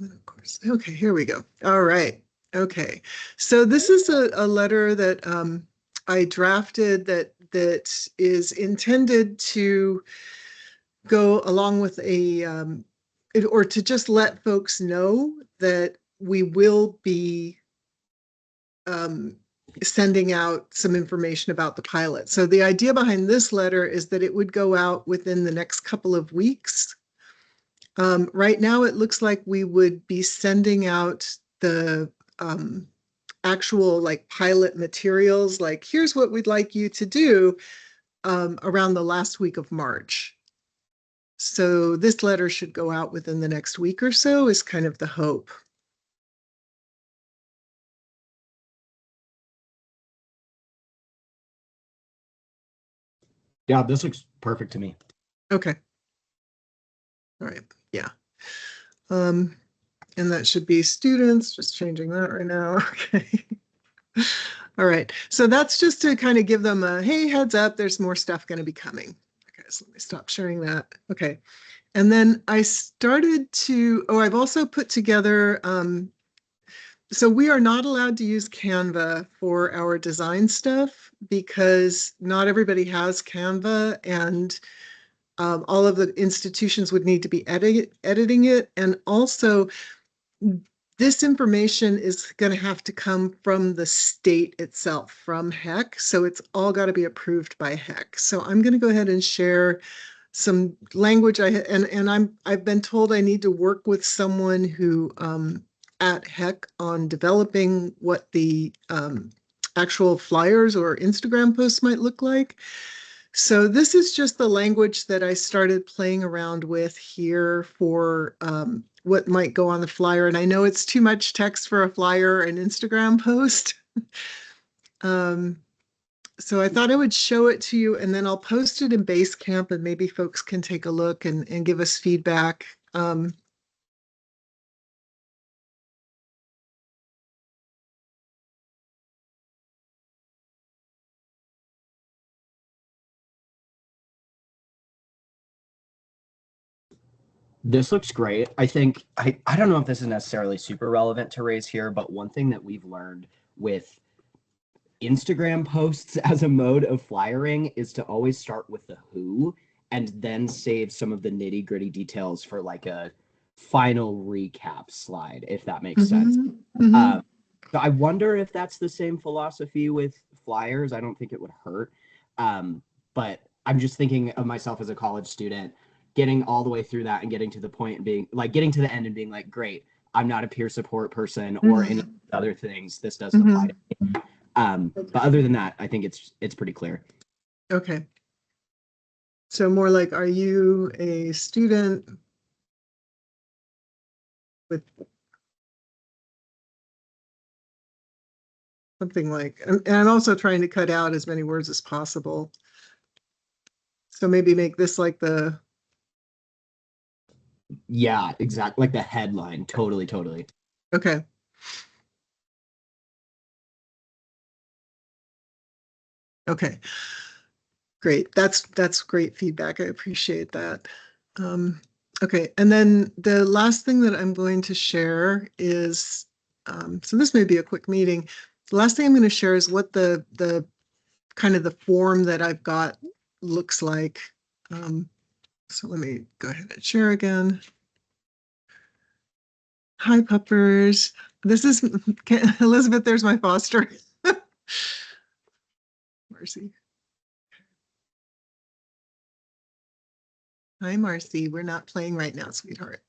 Of course. Okay, here we go. All right. Okay. So this is a letter that I drafted that is intended to go along with or to just let folks know that we will be sending out some information about the pilot. So the idea behind this letter is that it would go out within the next couple of weeks. Right now, it looks like we would be sending out the actual like pilot materials, like here's what we'd like you to do around the last week of March. So this letter should go out within the next week or so is kind of the hope. Yeah, this looks perfect to me. Okay. All right. Yeah. And that should be students, just changing that right now. Okay. All right. So that's just to kind of give them a, hey, heads up, there's more stuff going to be coming. Okay, so let me stop sharing that. Okay. And then I started to, I've also put together, so we are not allowed to use Canva for our design stuff because not everybody has Canva, and all of the institutions would need to be editing it. And also, this information is going to have to come from the state itself, from HEC. So it's all got to be approved by HEC. So I'm going to go ahead and share some language. I've been told I need to work with someone who at HEC on developing what the actual flyers or Instagram posts might look like. So this is just the language that I started playing around with here for what might go on the flyer. And I know it's too much text for a flyer and Instagram post. So I thought I would show it to you, and then I'll post it in Basecamp, and maybe folks can take a look and give us feedback. This looks great. I think I don't know if this is necessarily super relevant to raise here, but one thing that we've learned with Instagram posts as a mode of flyering is to always start with the who and then save some of the nitty-gritty details for like a final recap slide, if that makes sense. So I wonder if that's the same philosophy with flyers. I don't think it would hurt. But I'm just thinking of myself as a college student, getting all the way through that and getting to the point and being like, getting to the end and being like, great, I'm not a peer support person or any other things. This doesn't apply to me. But other than that, I think it's pretty clear. Okay. So more like, are you a student with something like, and I'm also trying to cut out as many words as possible. So maybe make this like the. Yeah, exactly. Like the headline. Totally, totally. Okay. Okay. Great. That's great feedback. I appreciate that. Okay. And then the last thing that I'm going to share is, so this may be a quick meeting. The last thing I'm going to share is what the kind of the form that I've got looks like. So let me go ahead and share again. Hi, puppers. This is Elizabeth. There's my foster. Marcy. Hi, Marcy. We're not playing right now, sweetheart.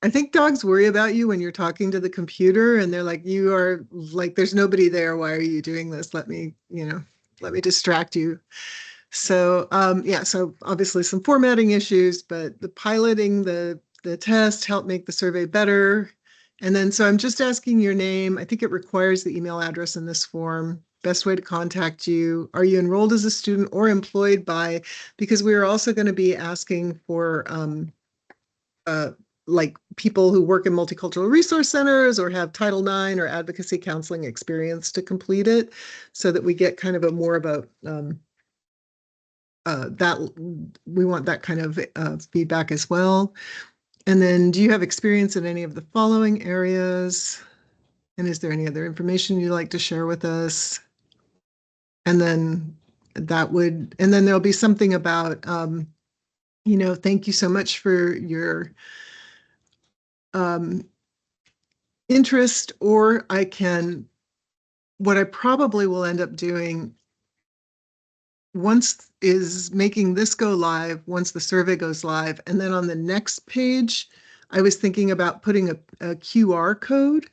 I think dogs worry about you when you're talking to the computer and they're like, you are like, there's nobody there. Why are you doing this? Let me distract you. So yeah, so obviously some formatting issues, but the piloting the test helped make the survey better. And then, so I'm just asking your name. I think it requires the email address in this form. Best way to contact you. Are you enrolled as a student or employed by, because we are also going to be asking for like people who work in multicultural resource centers or have Title IX or advocacy counseling experience to complete it, so that we get kind of a more of a that we want that kind of feedback as well. And then, do you have experience in any of the following areas? And is there any other information you'd like to share with us? And then and then there'll be something about, thank you so much for your um, interest, or what I probably will end up doing once is making this go live, once the survey goes live, and then on the next page, I was thinking about putting a QR code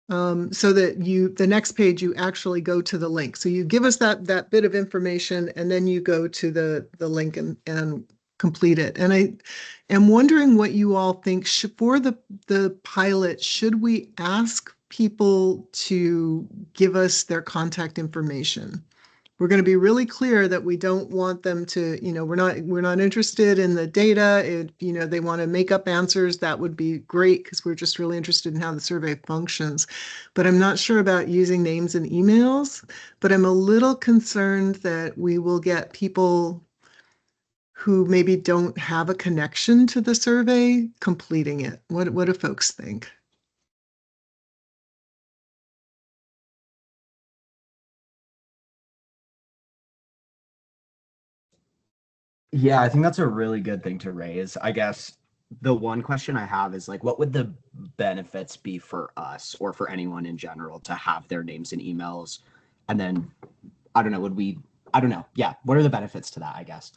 so that the next page, you actually go to the link. So you give us that bit of information, and then you go to the link and complete it. And I am wondering what you all think. For the pilot, should we ask people to give us their contact information? We're going to be really clear that we don't want them to, we're not interested in the data. They want to make up answers. That would be great because we're just really interested in how the survey functions. But I'm not sure about using names and emails, but I'm a little concerned that we will get people who maybe don't have a connection to the survey completing it. What do folks think? Yeah, I think that's a really good thing to raise. I guess the one question I have is like, what would the benefits be for us or for anyone in general to have their names and emails? And then, I don't know, I don't know. Yeah, what are the benefits to that, I guess?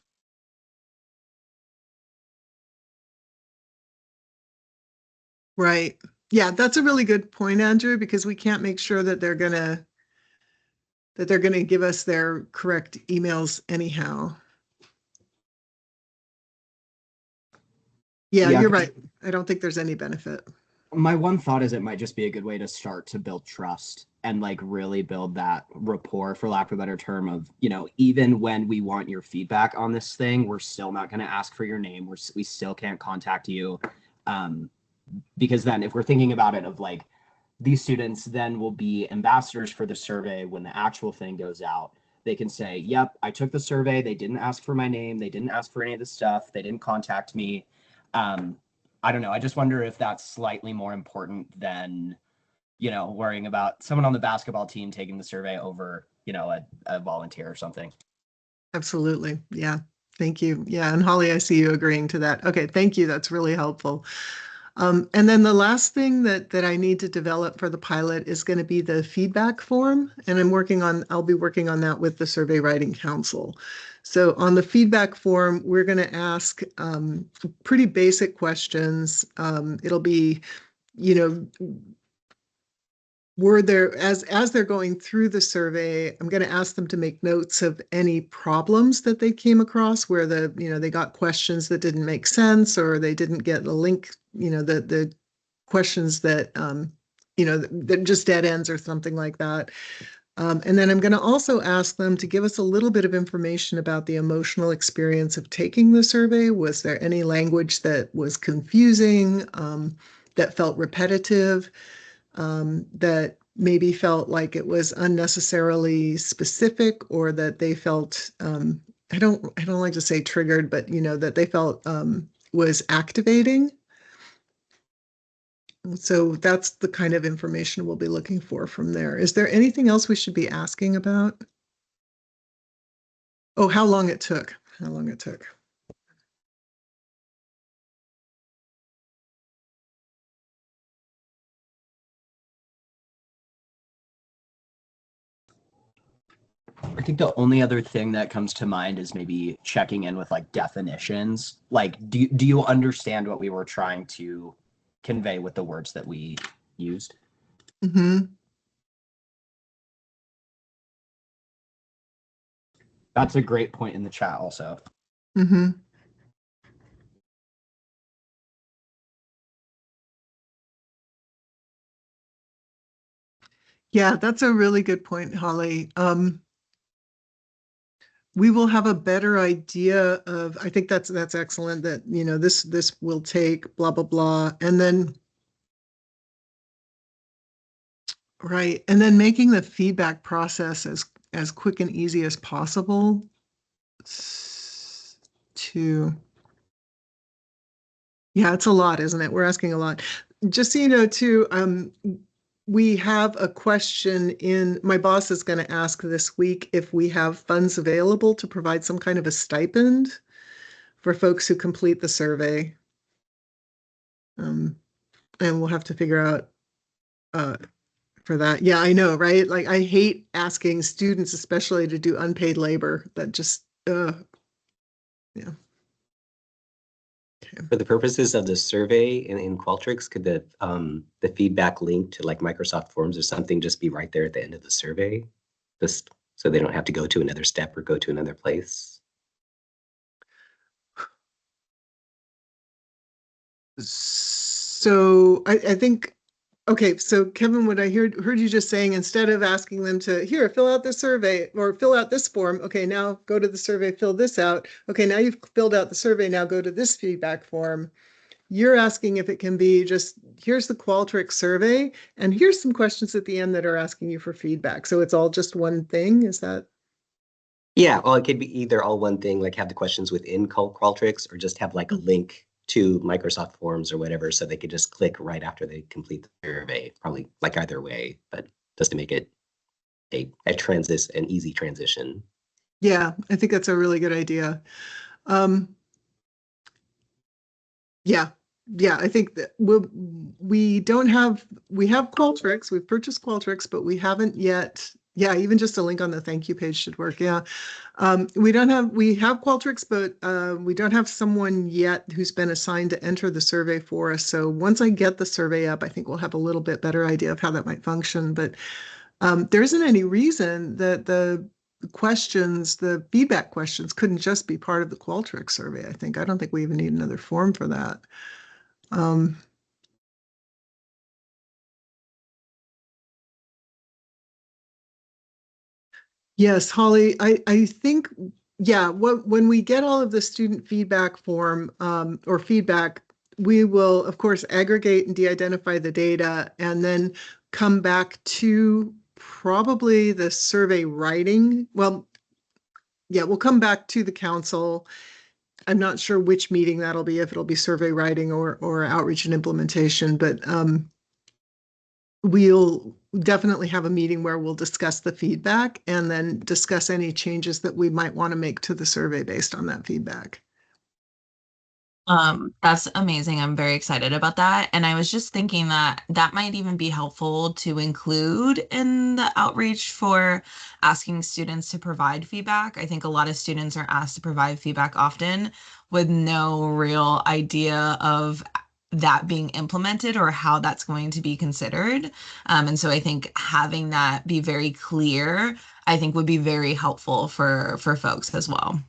Right. Yeah, that's a really good point, Andrew, because we can't make sure that they're going to give us their correct emails anyhow. Yeah, Yeah, you're 'cause right. I don't think there's any benefit. my one thought is it might just be a good way to start to build trust and like really build that rapport, for lack of a better term, of, even when we want your feedback on this thing, we're still not going to ask for your name. We still can't contact you. Um, because then if we're thinking about it of like, these students then will be ambassadors for the survey when the actual thing goes out. They can say, yep, I took the survey. They didn't ask for my name. They didn't ask for any of this stuff. They didn't contact me. Um, I don't know. I just wonder if that's slightly more important than, worrying about someone on the basketball team taking the survey over, a volunteer or something. Absolutely. Yeah. Thank you. Yeah. And Holly, I see you agreeing to that. Okay. Thank you. That's really helpful. And then the last thing that I need to develop for the pilot is going to be the feedback form. And I'll be working on that with the Survey Writing Council. So on the feedback form, we're going to ask pretty basic questions. It'll be, you know, were there, as they're going through the survey, I'm going to ask them to make notes of any problems that they came across where they got questions that didn't make sense, or they didn't get the link, the questions that that just dead ends or something like that. And then I'm going to also ask them to give us a little bit of information about the emotional experience of taking the survey. Was there any language that was confusing, that felt repetitive? That maybe felt like it was unnecessarily specific, or that they felt I don't like to say triggered, but that they felt was activating. So that's the kind of information we'll be looking for from there. Is there anything else we should be asking about? Oh, how long it took. How long it took. I think the only other thing that comes to mind is maybe checking in with like definitions. Like, do you understand what we were trying to convey with the words that we used? Mm-hmm. That's a great point in the chat also. Mm-hmm. Yeah, that's a really good point, Holly. We will have a better idea of, I think that's excellent, that this will take blah blah blah, and then right, and then making the feedback process as quick and easy as possible to Yeah, it's a lot, isn't it? We're asking a lot. Just so you know, too, we have a question in, my boss is going to ask this week if we have funds available to provide some kind of a stipend for folks who complete the survey. And we'll have to figure out uh, for that. Yeah, I know, right? Like I hate asking students, especially to do unpaid labor. That just, yeah. Okay. For the purposes of the survey in Qualtrics, could the feedback link to like Microsoft Forms or something just be right there at the end of the survey? Just so they don't have to go to another step or go to another place? So I think, okay, so Kevin, what I heard you just saying, instead of asking them to, here, fill out this survey or fill out this form. Okay, now go to the survey, fill this out. Okay, now you've filled out the survey, now go to this feedback form. You're asking if it can be just, here's the Qualtrics survey, and here's some questions at the end that are asking you for feedback. So it's all just one thing, is that? Yeah, well, it could be either all one thing, like have the questions within Qualtrics, or just have like a link to Microsoft Forms or whatever, so they could just click right after they complete the survey. Probably like either way, but just to make it an easy transition. Yeah, I think that's a really good idea. Yeah, yeah, I think that we don't have, we have Qualtrics, we've purchased Qualtrics, but we haven't yet. Yeah, even just a link on the thank you page should work. Yeah. We have Qualtrics, but we don't have someone yet who's been assigned to enter the survey for us. So once I get the survey up, I think we'll have a little bit better idea of how that might function. But there isn't any reason that the questions, the feedback questions, couldn't just be part of the Qualtrics survey. I don't think we even need another form for that. Um, yes, Holly, I think, yeah, when we get all of the student feedback form or feedback, we will, of course, aggregate and de-identify the data and then come back to probably the survey writing. Well, yeah, we'll come back to the council. I'm not sure which meeting that'll be, if it'll be survey writing or outreach and implementation, but we'll definitely have a meeting where we'll discuss the feedback and then discuss any changes that we might want to make to the survey based on that feedback. That's amazing. I'm very excited about that. And I was just thinking that that might even be helpful to include in the outreach for asking students to provide feedback. I think a lot of students are asked to provide feedback often with no real idea of that being implemented or how that's going to be considered. And so I think having that be very clear, I think would be very helpful for folks as well.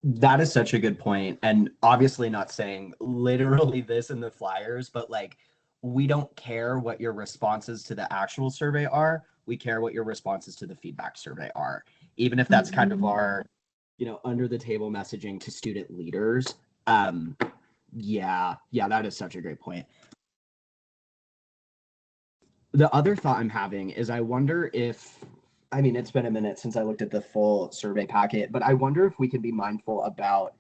That is such a good point. And obviously not saying literally this in the flyers, but like we don't care what your responses to the actual survey are. We care what your responses to the feedback survey are. Even if that's kind of our, under the table messaging to student leaders. Yeah, that is such a great point. The other thought I'm having is I wonder if, it's been a minute since I looked at the full survey packet, but I wonder if we could be mindful about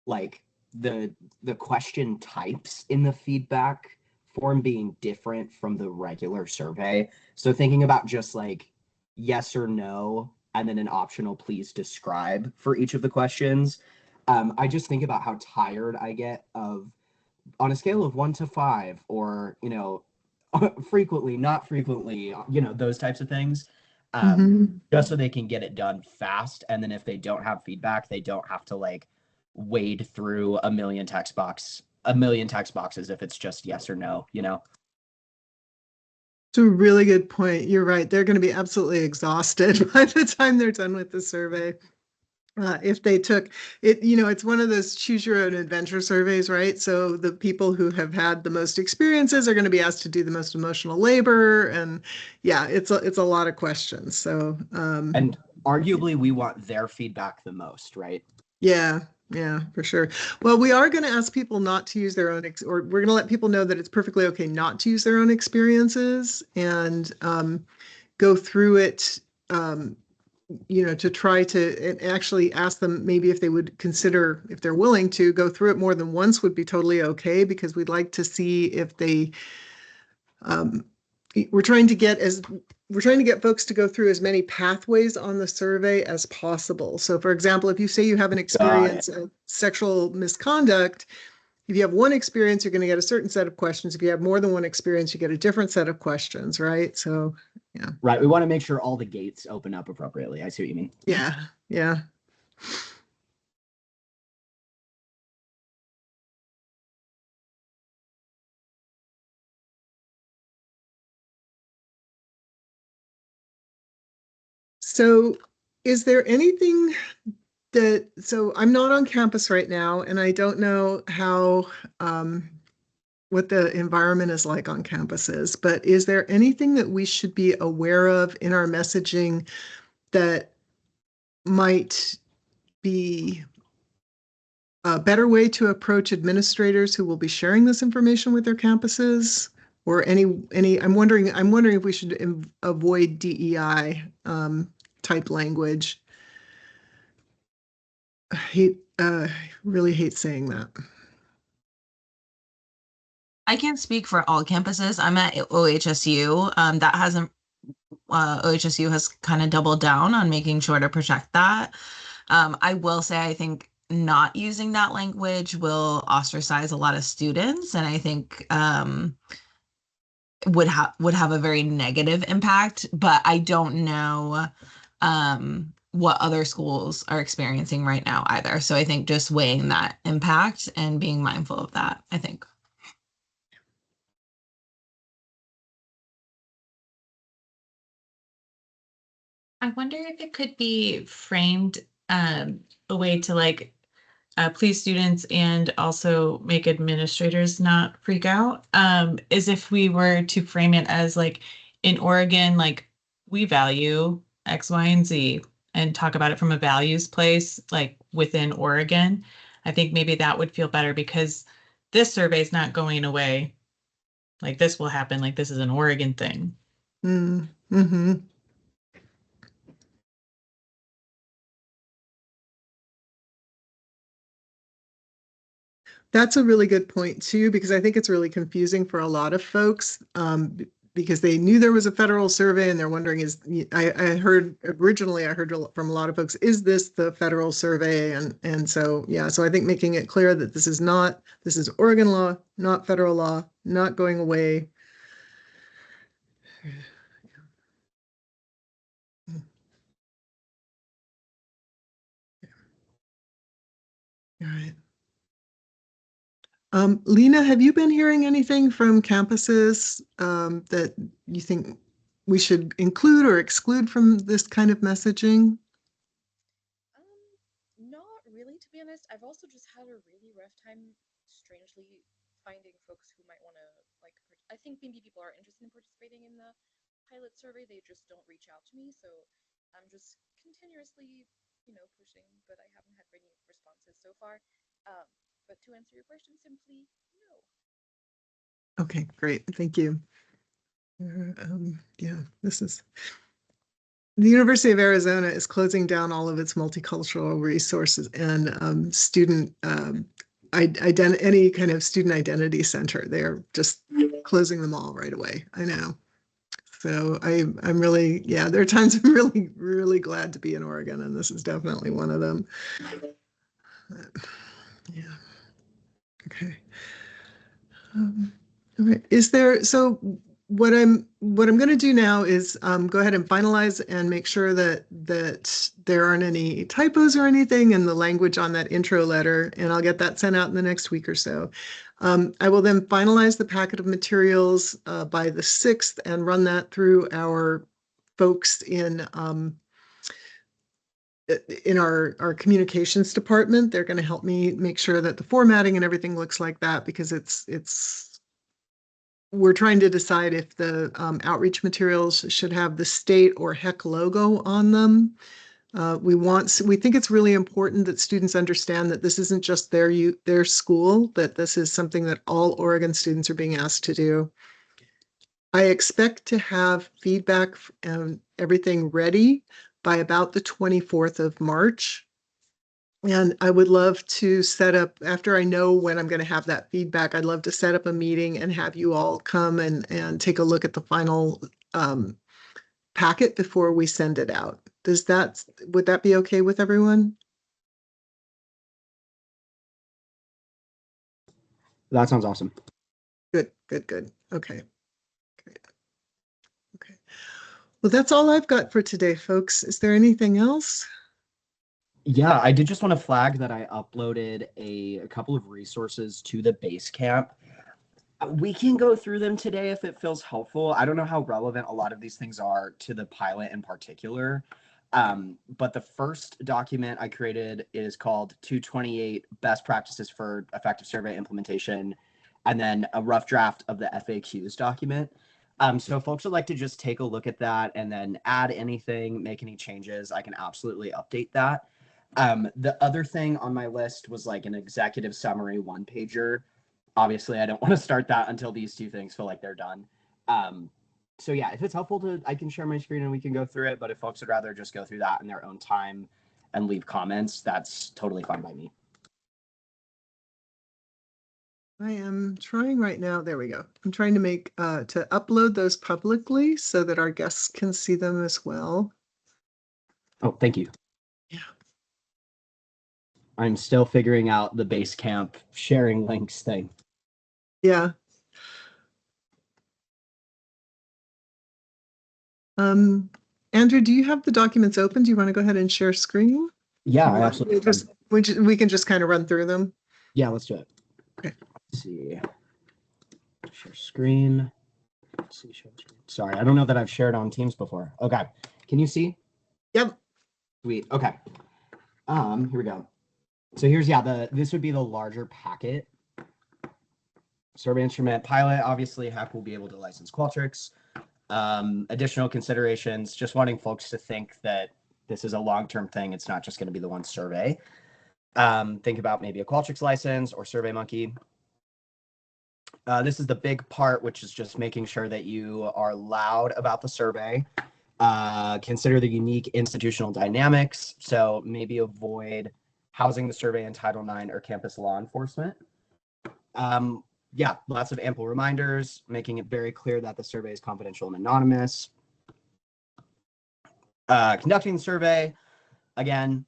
like the question types in the feedback form being different from the regular survey. So thinking about just like yes or no, and then an optional please describe for each of the questions. I just think about how tired I get of on a scale of 1 to 5, or frequently, not frequently, those types of things, just so they can get it done fast. And then if they don't have feedback, they don't have to like wade through a million text boxes if it's just yes or no. It's a really good point. You're right. They're going to be absolutely exhausted by the time they're done with the survey. If they took it, it's one of those choose your own adventure surveys, right? So the people who have had the most experiences are going to be asked to do the most emotional labor. And yeah, it's a lot of questions. So, and arguably we want their feedback the most, right? Yeah, for sure. Well, we are going to ask people not to use their own, or we're going to let people know that it's perfectly okay not to use their own experiences and go through it to try to actually ask them maybe if they would consider, if they're willing to go through it more than once would be totally okay, because we'd like to see if they, we're trying to get folks to go through as many pathways on the survey as possible. So for example, if you say you have an experience of sexual misconduct, if you have one experience, you're going to get a certain set of questions. If you have more than one experience, you get a different set of questions, right? So, yeah. Right. We want to make sure all the gates open up appropriately. I see what you mean. Yeah. Yeah. So is there anything so I'm not on campus right now, and I don't know how, what the environment is like on campuses, but is there anything that we should be aware of in our messaging that might be a better way to approach administrators who will be sharing this information with their campuses? Or I'm wondering if we should avoid DEI type language. Really hate saying that. I can't speak for all campuses. I'm at OHSU. OHSU has kind of doubled down on making sure to protect that. I will say, I think not using that language will ostracize a lot of students, and I think would have a very negative impact. But I don't know what other schools are experiencing right now either. So I think just weighing that impact and being mindful of that, I think. I wonder if it could be framed a way to like please students and also make administrators not freak out. Is if we were to frame it as like in Oregon, like we value X, Y, and Z and talk about it from a values place, like within Oregon. I think maybe that would feel better because this survey is not going away. Like this will happen, like this is an Oregon thing. Mm-hmm. That's a really good point too, because I think it's really confusing for a lot of folks, because they knew there was a federal survey and they're wondering, I heard from a lot of folks, is this the federal survey? And so, yeah, so I think making it clear that this is Oregon law, not federal law, not going away. All right. Lena, have you been hearing anything from campuses that you think we should include or exclude from this kind of messaging? Not really, to be honest. I've also just had a really rough time, strangely, finding folks who might want to, like, I think maybe people are interested in participating in the pilot survey, they just don't reach out to me, so I'm just continuously, pushing, but I haven't had any responses so far. But to answer your question simply, no. Okay, great. Thank you. Yeah, the University of Arizona is closing down all of its multicultural resources and student any kind of student identity center. They're just closing them all right away. I know. So I'm really, yeah, there are times I'm really, really glad to be in Oregon, and this is definitely one of them. Yeah. Okay. All right. What I'm going to do now is go ahead and finalize and make sure that there aren't any typos or anything in the language on that intro letter, and I'll get that sent out in the next week or so. I will then finalize the packet of materials by the 6th and run that through our folks in our communications department. They're going to help me make sure that the formatting and everything looks like that, because we're trying to decide if the outreach materials should have the state or HEC logo on them. We think it's really important that students understand that this isn't just their school, that this is something that all Oregon students are being asked to do. I expect to have feedback and everything ready by about the 24th of March. And I would love to set up, after I know when I'm going to have that feedback, I'd love to set up a meeting and have you all come and take a look at the final packet before we send it out. Would that be okay with everyone? That sounds awesome. Good. Okay. Great. Okay. Well, that's all I've got for today, folks. Is there anything else? Yeah, I did just want to flag that I uploaded a couple of resources to the Basecamp. We can go through them today if it feels helpful. I don't know how relevant a lot of these things are to the pilot in particular. But the first document I created is called 228 Best Practices for Effective Survey Implementation, and then a rough draft of the FAQs document. So if folks would like to just take a look at that and then add anything, make any changes, I can absolutely update that. The other thing on my list was like an executive summary one-pager. Obviously, I don't want to start that until these two things feel like they're done. So yeah, if it's helpful I can share my screen and we can go through it. But if folks would rather just go through that in their own time and leave comments, that's totally fine by me. I am trying right now. There we go. I'm trying to to upload those publicly so that our guests can see them as well. Oh, thank you. Yeah. I'm still figuring out the Basecamp sharing links thing. Yeah. Andrew, do you have the documents open? Do you want to go ahead and share screen? Yeah, I absolutely. We can just kind of run through them. Yeah, let's do it. Okay. Let's see. Share screen. Let's see, share screen. Sorry, I don't know that I've shared on Teams before. Okay. Can you see? Yep. Sweet. Okay. Here we go. So here's, this would be the larger packet. Survey instrument pilot, obviously, HAC will be able to license Qualtrics. Additional considerations, just wanting folks to think that this is a long-term thing. It's not just going to be the one survey. Think about maybe a Qualtrics license or SurveyMonkey. This is the big part, which is just making sure that you are loud about the survey. Consider the unique institutional dynamics. So maybe avoid housing the survey in Title IX or campus law enforcement. Yeah, lots of ample reminders, making it very clear that the survey is confidential and anonymous. Conducting the survey, again,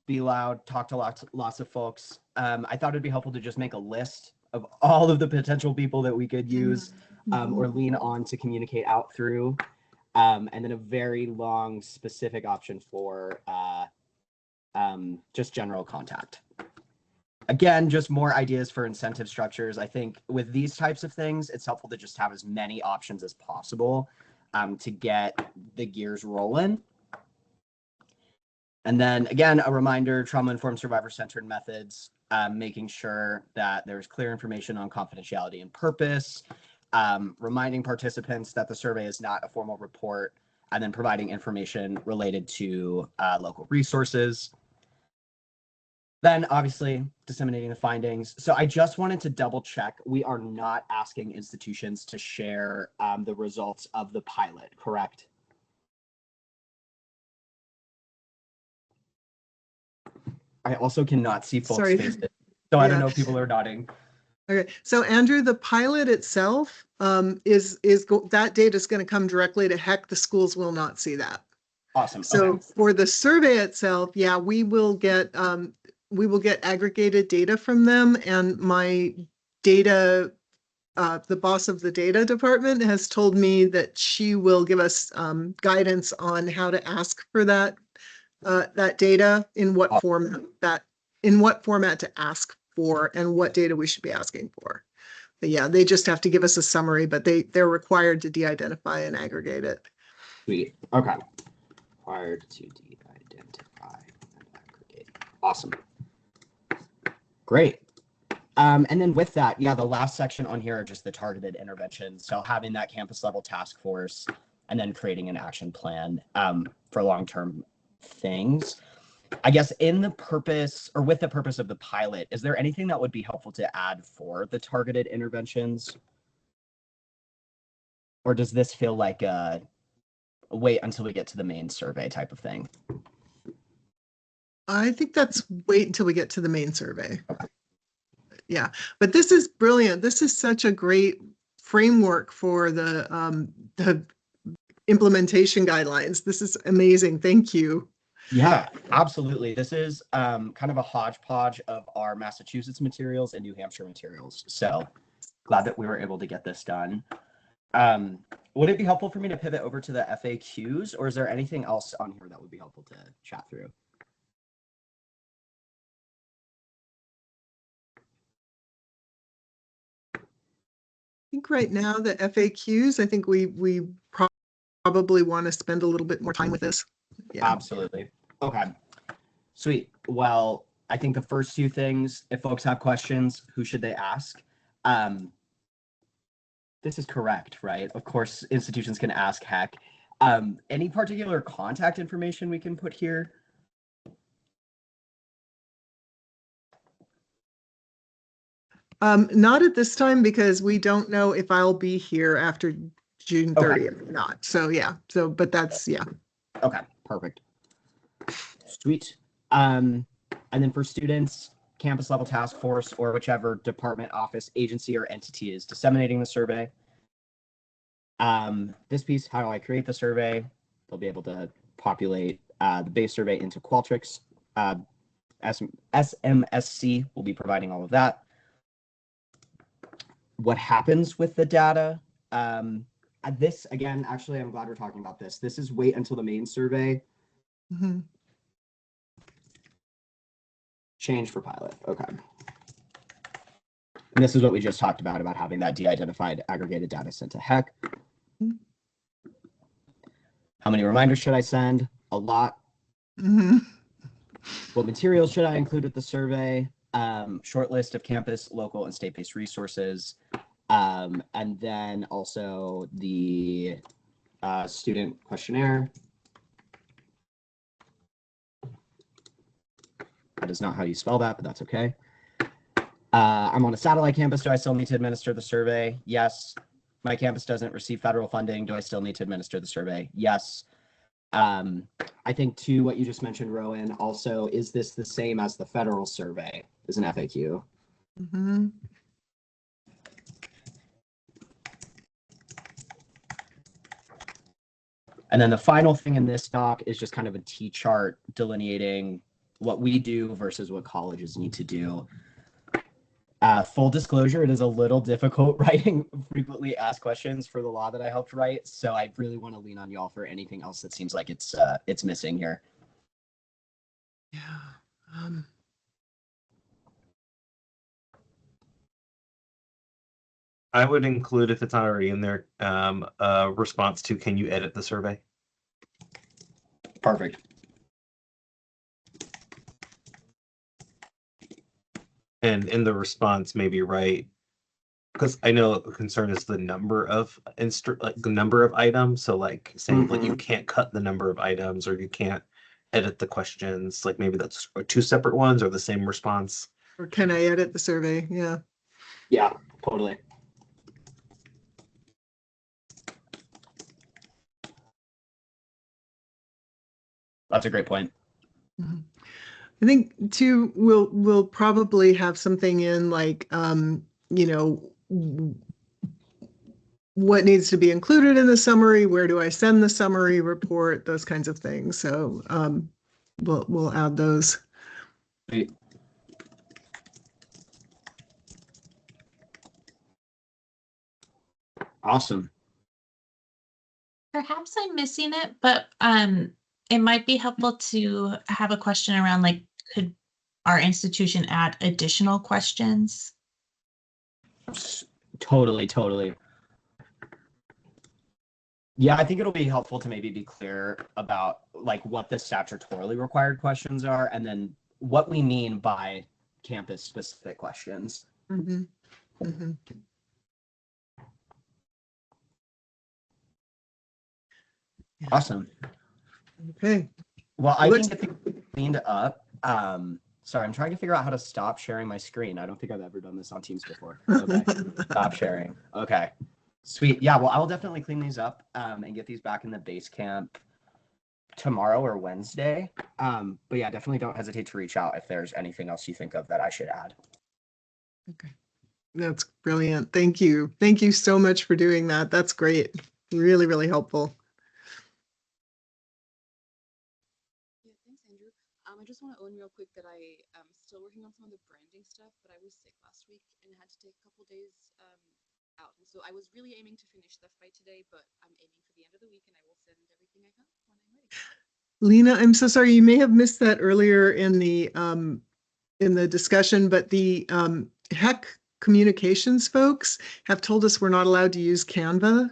be loud, talk to lots of folks. I thought it'd be helpful to just make a list of all of the potential people that we could use or lean on to communicate out through. And then a very long specific option for just general contact. Again, just more ideas for incentive structures. I think with these types of things, it's helpful to just have as many options as possible to get the gears rolling. And then again, a reminder, trauma-informed survivor-centered methods, making sure that there's clear information on confidentiality and purpose, reminding participants that the survey is not a formal report, and then providing information related to local resources. Then obviously disseminating the findings. So I just wanted to double check. We are not asking institutions to share the results of the pilot, correct? I also cannot see folks' faces. So I don't know if people are nodding. Okay, so Andrew, the pilot itself that data is going to come directly to HEC. The schools will not see that. Awesome. So okay. For the survey itself, yeah, we will get aggregated data from them, and my data, the boss of the data department has told me that she will give us guidance on how to ask for that data, in what format to ask for, and what data we should be asking for. But yeah, they just have to give us a summary, but they're required to de-identify and aggregate it. Sweet. Okay. Required to de-identify and aggregate. Awesome. Great. And then with that, yeah, the last section on here are just the targeted interventions. So having that campus level task force and then creating an action plan for long-term things. I guess in the purpose or with the purpose of the pilot, is there anything that would be helpful to add for the targeted interventions? Or does this feel like a wait until we get to the main survey type of thing? I think that's wait until we get to the main survey. Yeah, but this is brilliant. This is such a great framework for the implementation guidelines. This is amazing. Thank you. Yeah, absolutely. This is kind of a hodgepodge of our Massachusetts materials and New Hampshire materials. So glad that we were able to get this done. Would it be helpful for me to pivot over to the FAQs, or is there anything else on here that would be helpful to chat through? I think right now the FAQs, I think we probably want to spend a little bit more time with this. Yeah. Absolutely. Okay. Sweet. Well, I think the first few things, if folks have questions, who should they ask? This is correct, right? Of course, institutions can ask heck. Any particular contact information we can put here? Not at this time, because we don't know if I'll be here after June Okay. 30th or not. So yeah, but that's, yeah. Okay, perfect. Sweet. And then for students, campus level task force or whichever department, office, agency, or entity is disseminating the survey. This piece, how do I create the survey? They'll be able to populate the base survey into Qualtrics. SMSC will be providing all of that. What happens with the data? This, again, actually, I'm glad we're talking about this. This is wait until the main survey. Mhm. Change for pilot. Okay. And this is what we just talked about having that de-identified aggregated data sent to HEC. How many reminders should I send? A lot. Mhm. What materials should I include with the survey? Short list of campus, local, and state-based resources. And then also the student questionnaire. That is not how you spell that, but that's okay. I'm on a satellite campus. Do I still need to administer the survey? Yes. My campus doesn't receive federal funding. Do I still need to administer the survey? Yes. I think to what you just mentioned, Rowan, also, is this the same as the federal survey as an FAQ? Mhm. And then the final thing in this doc is just kind of a T-chart delineating what we do versus what colleges need to do. Full disclosure, it is a little difficult writing frequently asked questions for the law that I helped write, so I really want to lean on y'all for anything else that seems like it's missing here. Yeah. I would include, if it's not already in there, a response to, can you edit the survey? Perfect. And in the response, maybe write, because I know the concern is the number of the number of items. So like saying like you can't cut the number of items, or you can't edit the questions. Like maybe that's two separate ones or the same response. Or can I edit the survey? Yeah. Yeah, totally. That's a great point. Mhm. I think too, we'll probably have something in like, you know, what needs to be included in the summary, where do I send the summary report, those kinds of things. So we'll add those. Great. Awesome. Perhaps I'm missing it, but it might be helpful to have a question around like, could our institution add additional questions? Totally. Yeah, I think it'll be helpful to maybe be clear about like what the statutorily required questions are, and then what we mean by campus specific questions. Mhm. Mhm. Yeah. Awesome. Okay. Well, I Looks- think it's cleaned up. Sorry, I'm trying to figure out how to stop sharing my screen. I don't think I've ever done this on Teams before. Okay, stop sharing. Okay, Sweet. Yeah, well, I will definitely clean these up and get these back in the base camp tomorrow or Wednesday. But yeah, definitely don't hesitate to reach out if there's anything else you think of that I should add. Okay. That's brilliant. Thank you. Thank you so much for doing that. That's great. Really, really helpful. Yeah, thanks, Andrew. I just want to own real quick that I am still working on some of the branding stuff, but I was sick last week and had to take a couple days out. And so I was really aiming to finish stuff by today, but I'm aiming for the end of the week and I will send everything I have when I'm ready. Lena, I'm so sorry. You may have missed that earlier in the discussion, but the HEC communications folks have told us we're not allowed to use Canva.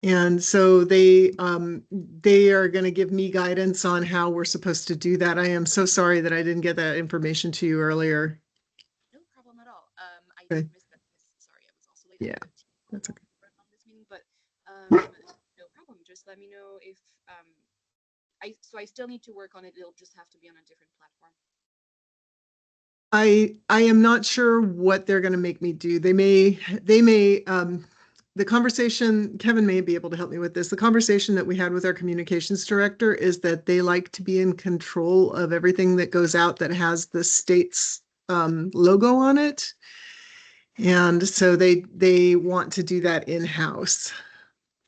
And so they are going to give me guidance on how we're supposed to do that. I am so sorry that I didn't get that information to you earlier. No problem at all. I Okay. did miss that. Sorry, I was also late. Yeah, on the team that's okay. on this meeting, but no problem. Just let me know if I still need to work on it. It'll just have to be on a different platform. I am not sure what they're going to make me do. They may the conversation, Kevin may be able to help me with this. The conversation that we had with our communications director is that they like to be in control of everything that goes out that has the state's logo on it. And so they want to do that in-house.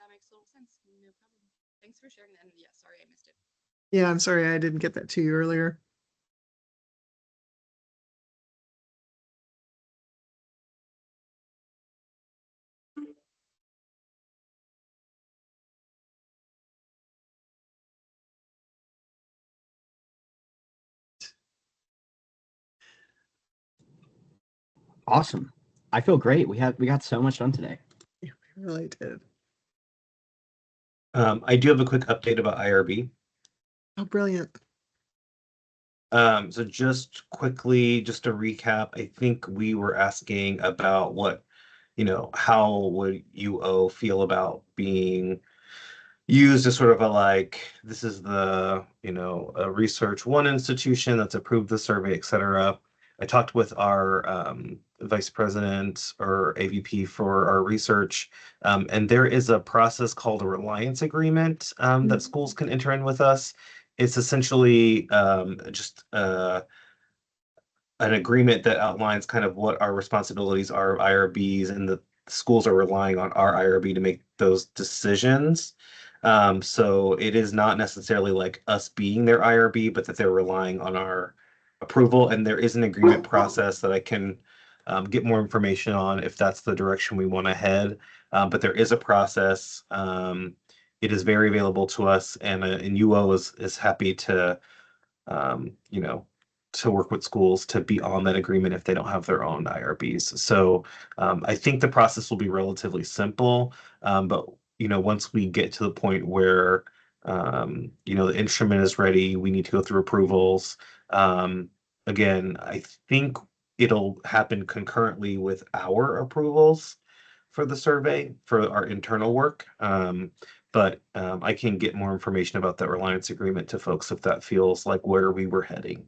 That makes total sense. No problem. Thanks for sharing that. And yeah, sorry I missed it. Yeah, I'm sorry I didn't get that to you earlier. Awesome. I feel great. We got so much done today. Yeah, we really did. I do have a quick update about IRB. Oh, brilliant. So just quickly, just to recap, I think we were asking about what, how would UO feel about being used as sort of a like, this is the, a research one institution that's approved the survey, et cetera. I talked with our vice president or AVP for our research, and there is a process called a reliance agreement that schools can enter in with us. It's essentially just an agreement that outlines kind of what our responsibilities are of IRBs, and the schools are relying on our IRB to make those decisions. So it is not necessarily like us being their IRB, but that they're relying on our approval. And there is an agreement process that I can get more information on if that's the direction we want to head. But there is a process. It is very available to us, and UO is happy to, to work with schools to be on that agreement if they don't have their own IRBs. So I think the process will be relatively simple, but once we get to the point where the instrument is ready, we need to go through approvals. Again, I think it'll happen concurrently with our approvals for the survey for our internal work. But I can get more information about that reliance agreement to folks if that feels like where we were heading.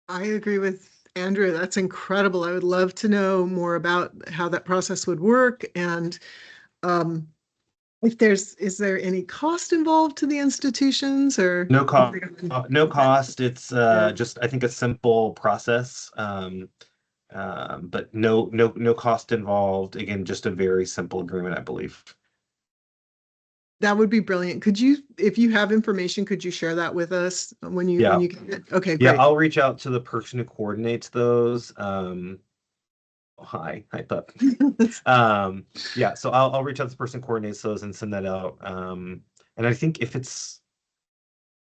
I agree with Andrew. That's incredible. I would love to know more about how that process would work, and if is there any cost involved to the institutions or No cost. No cost. It's just, I think, a simple process, but no cost involved. Again, just a very simple agreement, I believe. That would be brilliant. Could you, if you have information, could you share that with us when you get it? Okay, Yeah, great. I'll reach out to the person who coordinates those. Hi, Pup. Yeah, so I'll reach out to the person who coordinates those and send that out. And I think if it's,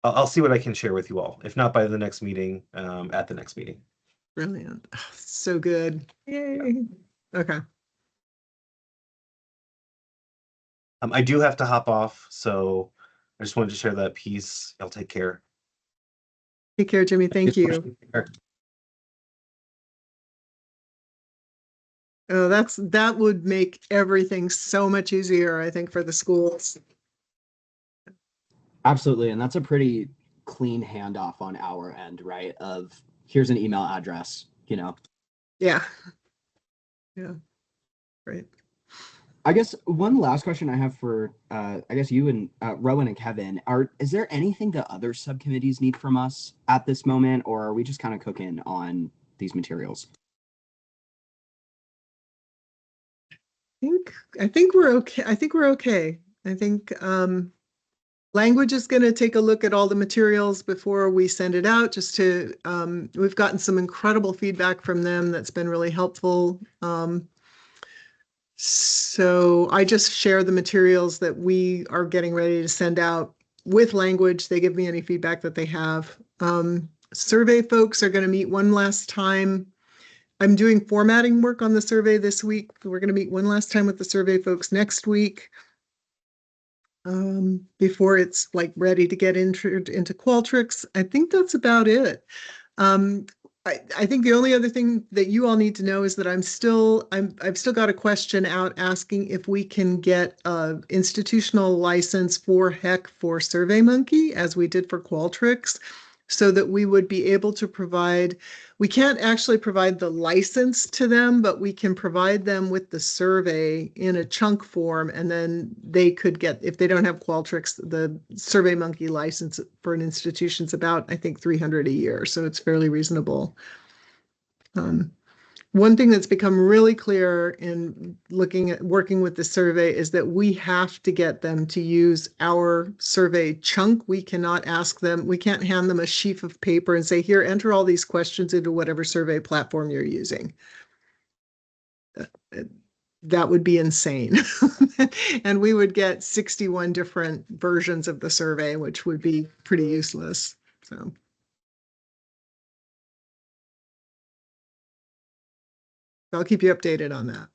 I'll see what I can share with you all. If not by the next meeting, at the next meeting. Brilliant. So good. Yay. Okay. I do have to hop off, so I just wanted to share that piece. Y'all take care. Take care, Jimmy. Thank you. Oh, that would make everything so much easier, I think, for the schools. Absolutely. And that's a pretty clean handoff on our end, right? Of here's an email address, Yeah. Yeah, great. I guess one last question I have for I guess you and Rowan and Kevin is there anything that other subcommittees need from us at this moment, or are we just kind of cooking on these materials? I think we're okay. I think we're okay. I think language is going to take a look at all the materials before we send it out, just to we've gotten some incredible feedback from them that's been really helpful. So I just share the materials that we are getting ready to send out with language. They give me any feedback that they have. Survey folks are going to meet one last time. I'm doing formatting work on the survey this week. We're going to meet one last time with the survey folks next week, before it's like ready to get into Qualtrics. I think that's about it. I think the only other thing that you all need to know is that I've still got a question out asking if we can get a institutional license for HEC for SurveyMonkey, as we did for Qualtrics, so that we would be able to provide, we can't actually provide the license to them, but we can provide them with the survey in a chunk form, and then they could get, if they don't have Qualtrics, the SurveyMonkey license for an institution's about, I think, $300 a year, so it's fairly reasonable. One thing that's become really clear in working with the survey is that we have to get them to use our survey chunk. We cannot ask them, we can't hand them a sheaf of paper and say, here, enter all these questions into whatever survey platform you're using. That would be insane. And we would get 61 different versions of the survey, which would be pretty useless. So. I'll keep you updated on that.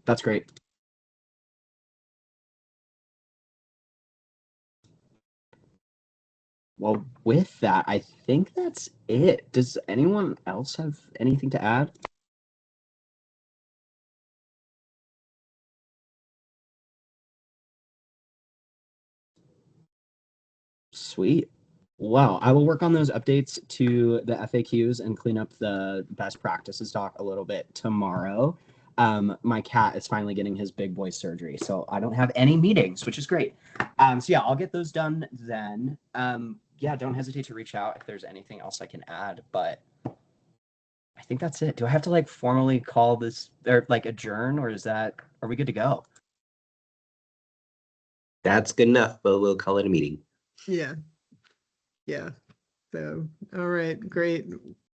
That's great. Well, with that, I think that's it. Does anyone else have anything to add? Sweet. Wow, I will work on those updates to the FAQs and clean up the best practices doc a little bit tomorrow. My cat is finally getting his big boy surgery, so I don't have any meetings, which is great. So yeah, I'll get those done then. Yeah, don't hesitate to reach out if there's anything else I can add, but I think that's it. Do I have to like formally call this or like adjourn, or are we good to go? That's good enough, but we'll call it a meeting. Yeah. Yeah. So, all right, great.